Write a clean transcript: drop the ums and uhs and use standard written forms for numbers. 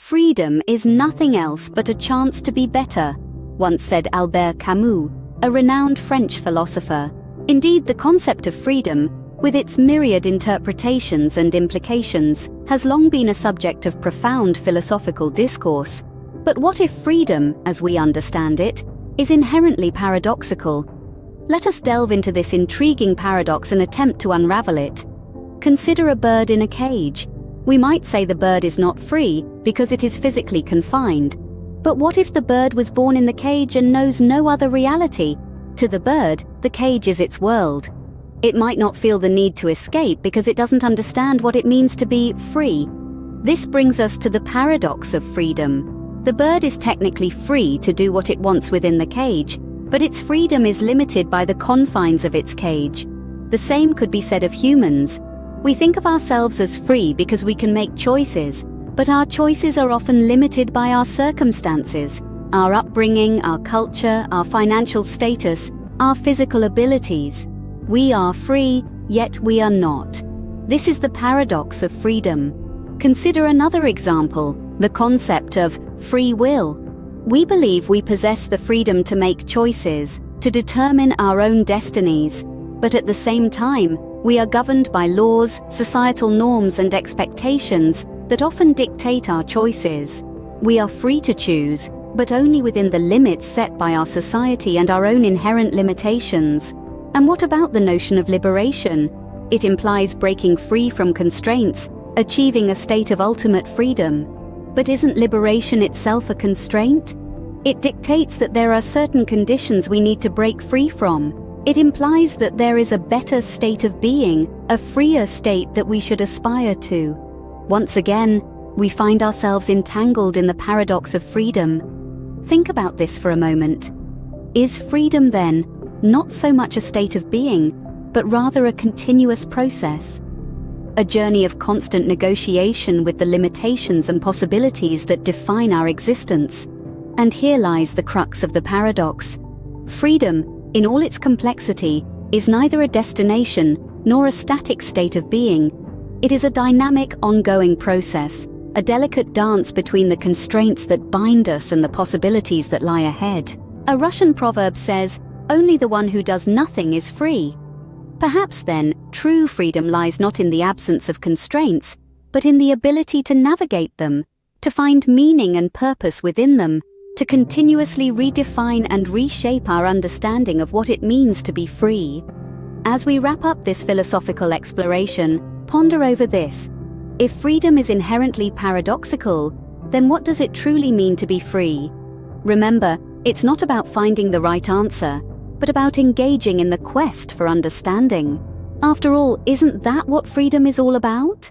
Freedom is nothing else but a chance to be better, once said Albert Camus, a renowned French philosopher. Indeed, the concept of freedom, with its myriad interpretations and implications, has long been a subject of profound philosophical discourse. But what if freedom, as we understand it, is inherently paradoxical? Let us delve into this intriguing paradox and attempt to unravel it. Consider a bird in a cage. We might say the bird is not free because it is physically confined. But what if the bird was born in the cage and knows no other reality? To the bird, the cage is its world. It might not feel the need to escape because it doesn't understand what it means to be free. This brings us to the paradox of freedom. The bird is technically free to do what it wants within the cage, but its freedom is limited by the confines of its cage. The same could be said of humans. We think of ourselves as free because we can make choices, but our choices are often limited by our circumstances, our upbringing, our culture, our financial status, our physical abilities. We are free, yet we are not. This is the paradox of freedom. Consider another example, the concept of free will. We believe we possess the freedom to make choices, to determine our own destinies, but at the same time, we are governed by laws, societal norms and expectations that often dictate our choices. We are free to choose, but only within the limits set by our society and our own inherent limitations. And what about the notion of liberation? It implies breaking free from constraints, achieving a state of ultimate freedom. But isn't liberation itself a constraint? It dictates that there are certain conditions we need to break free from. It implies that there is a better state of being, a freer state that we should aspire to. Once again, we find ourselves entangled in the paradox of freedom. Think about this for a moment. Is freedom, then, not so much a state of being, but rather a continuous process? A journey of constant negotiation with the limitations and possibilities that define our existence. And here lies the crux of the paradox. Freedom, in all its complexity, is neither a destination nor a static state of being. It is a dynamic, ongoing process, a delicate dance between the constraints that bind us and the possibilities that lie ahead. A Russian proverb says, "Only the one who does nothing is free." Perhaps then, true freedom lies not in the absence of constraints, but in the ability to navigate them, to find meaning and purpose within them, to continuously redefine and reshape our understanding of what it means to be free. As we wrap up this philosophical exploration, ponder over this. If freedom is inherently paradoxical, then what does it truly mean to be free? Remember, it's not about finding the right answer, but about engaging in the quest for understanding. After all, isn't that what freedom is all about?